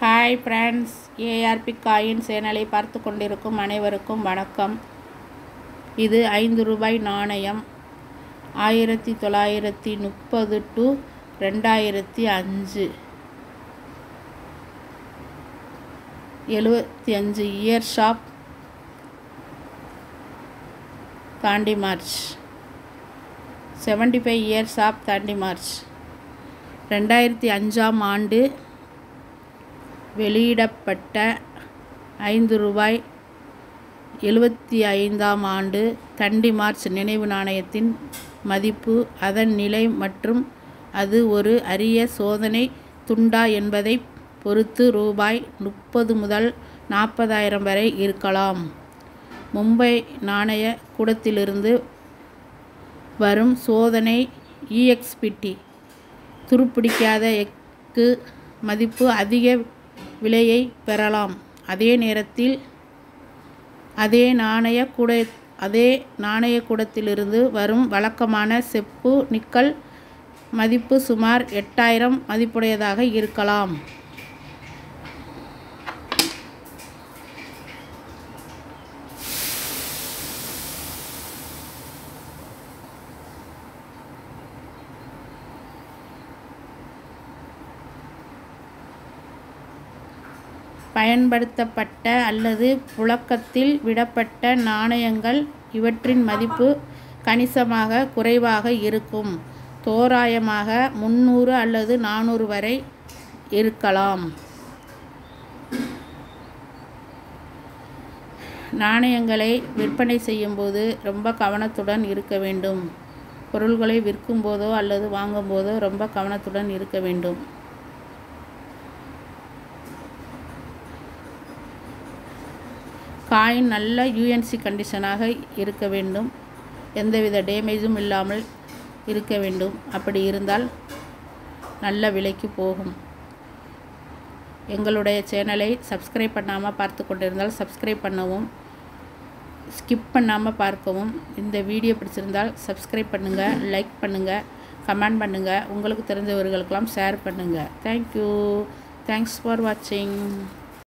Hi friends, ARP coin சேனலை பார்த்து கொண்டிருக்கும் அனைவருக்கும் வணக்கம். இது 5 ரூபாய் நாணயம் 1930 to 2005 75 இயர்ஸ் ஆஃப் தாண்டி மார்ச் 75 இயர்ஸ் ஆஃப் தாண்டி மார்ச் 2005ஆம் ஆண்டு வெளியிடப்பட்ட 5 ரூபாய் 75ஆம் ஆண்டு தண்டி மார்ச் நினைவு நாணயத்தின் மதிப்பு, அதன் நிலை மற்றும் அது ஒரு அரிய சோதனை துண்டா என்பதை பொறுத்து ரூபாய் 30 முதல் 40,000 வரை இருக்கலாம். மும்பை நாணய கூடத்திலிருந்து வரும் சோதனை EXPT துருப்பிடிக்காத எஃகு மதிப்பு அதிக விலையை பெறலாம். அதே நேரத்தில் அதே நாணய கூடத்திலிருந்து வரும் வழக்கமான செப்பு நிக்கல் மதிப்பு சுமார் 8,000 மதிப்புடையதாக இருக்கலாம். பயன்படுத்தப்பட்ட அல்லது புழக்கத்தில் விடப்பட்ட நாணயங்கள், இவற்றின் மதிப்பு கணிசமாக குறைவாக இருக்கும். தோராயமாக 300 அல்லது 400 வரை இருக்கலாம். நாணயங்களை விற்பனை செய்யும்போது ரொம்ப கவனத்துடன் இருக்க வேண்டும். பொருள்களை விற்கும்போதோ அல்லது வாங்கும்போதோ ரொம்ப கவனத்துடன் இருக்க வேண்டும். காயின் நல்ல UNC கண்டிஷனாக இருக்க வேண்டும். எந்தவித டேமேஜும் இல்லாமல் இருக்க வேண்டும். அப்படி இருந்தால் நல்ல விலைக்கு போகும். எங்களுடைய சேனலை சப்ஸ்கிரைப் பண்ணாமல் பார்த்து கொண்டிருந்தால் சப்ஸ்கிரைப் பண்ணவும், ஸ்கிப் பண்ணாமல் பார்க்கவும். இந்த வீடியோ பிடிச்சிருந்தால் சப்ஸ்கிரைப் பண்ணுங்கள், லைக் பண்ணுங்கள், கமெண்ட் பண்ணுங்கள், உங்களுக்கு தெரிஞ்சவர்களுக்கெல்லாம் ஷேர் பண்ணுங்கள். தேங்க்யூ. தேங்க்ஸ் ஃபார் வாட்சிங்.